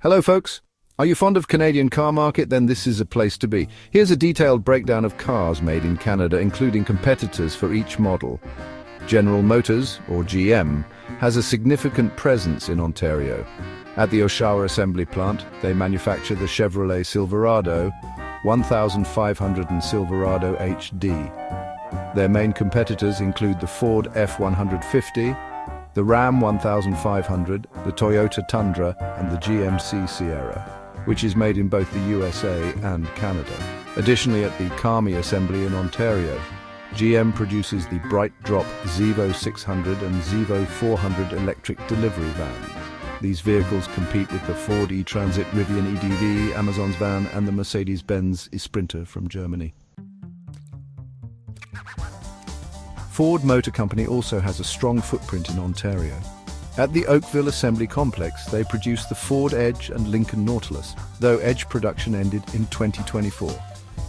Hello folks! Are you fond of Canadian car market? Then this is a place to be. Here's a detailed breakdown of cars made in Canada, including competitors for each model. General Motors, or GM, has a significant presence in Ontario. At the Oshawa assembly plant, they manufacture the Chevrolet Silverado, 1500 and Silverado HD. Their main competitors include the Ford F-150, the Ram 1500, the Toyota Tundra, and the GMC Sierra, which is made in both the USA and Canada. Additionally, at the Carmi assembly in Ontario, GM produces the Bright Drop Zevo 600 and Zevo 400 electric delivery vans. These vehicles compete with the Ford e-Transit Rivian EDV, Amazon's van, and the Mercedes-Benz e-Sprinter from Germany. Ford Motor Company also has a strong footprint in Ontario. At the Oakville Assembly Complex, they produce the Ford Edge and Lincoln Nautilus, though Edge production ended in 2024.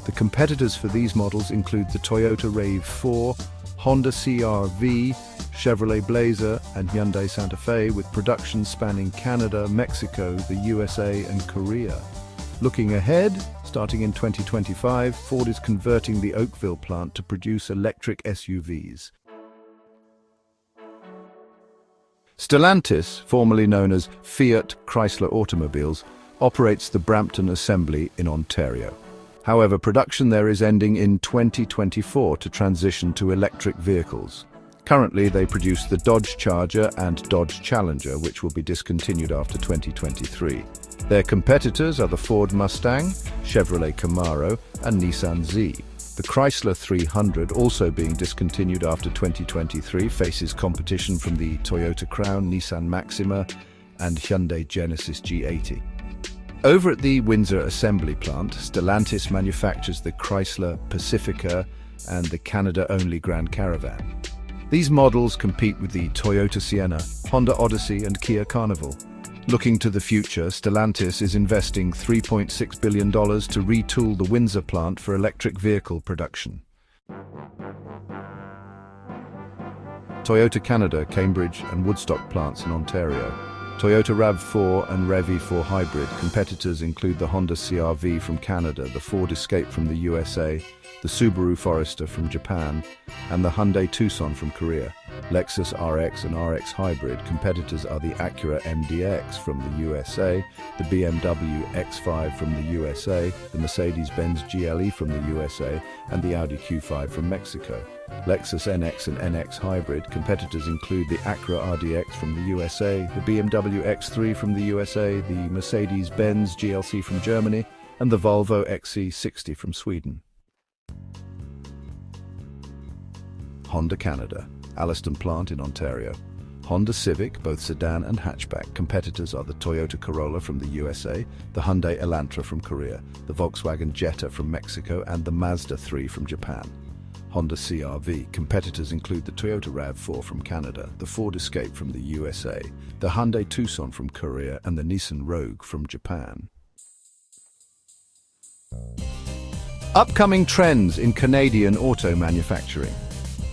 The competitors for these models include the Toyota RAV4, Honda CR-V, Chevrolet Blazer, and Hyundai Santa Fe, with production spanning Canada, Mexico, the USA, and Korea. Looking ahead, starting in 2025, Ford is converting the Oakville plant to produce electric SUVs. Stellantis, formerly known as Fiat Chrysler Automobiles, operates the Brampton assembly in Ontario. However, production there is ending in 2024 to transition to electric vehicles. Currently, they produce the Dodge Charger and Dodge Challenger, which will be discontinued after 2023. Their competitors are the Ford Mustang, Chevrolet Camaro, and Nissan Z. The Chrysler 300, also being discontinued after 2023, faces competition from the Toyota Crown, Nissan Maxima, and Hyundai Genesis G80. Over at the Windsor assembly plant, Stellantis manufactures the Chrysler Pacifica and the Canada-only Grand Caravan. These models compete with the Toyota Sienna, Honda Odyssey, and Kia Carnival. Looking to the future, Stellantis is investing $3.6 billion to retool the Windsor plant for electric vehicle production. Toyota Canada, Cambridge, and Woodstock plants in Ontario. Toyota RAV4 and REV4 hybrid competitors include the Honda CR-V from Canada, the Ford Escape from the USA, the Subaru Forester from Japan, and the Hyundai Tucson from Korea. Lexus RX and RX hybrid competitors are the Acura MDX from the USA, the BMW X5 from the USA, the Mercedes-Benz GLE from the USA, and the Audi Q5 from Mexico. Lexus NX and NX hybrid competitors include the Acura RDX from the USA, the BMW X3 from the USA, the Mercedes-Benz GLC from Germany, and the Volvo XC60 from Sweden. Honda Canada, Alliston plant in Ontario. Honda Civic, both sedan and hatchback competitors are the Toyota Corolla from the USA, the Hyundai Elantra from Korea, the Volkswagen Jetta from Mexico, and the Mazda 3 from Japan. Honda CR-V competitors include the Toyota RAV4 from Canada, the Ford Escape from the USA, the Hyundai Tucson from Korea, and the Nissan Rogue from Japan. Upcoming trends in Canadian auto manufacturing.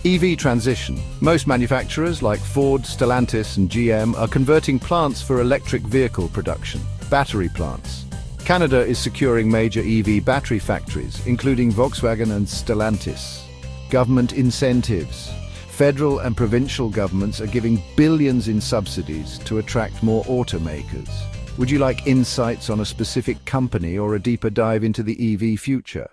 EV transition. Most manufacturers like Ford, Stellantis, and GM are converting plants for electric vehicle production. Battery plants. Canada is securing major EV battery factories, including Volkswagen and Stellantis. Government incentives. Federal and provincial governments are giving billions in subsidies to attract more automakers. Would you like insights on a specific company or a deeper dive into the EV future?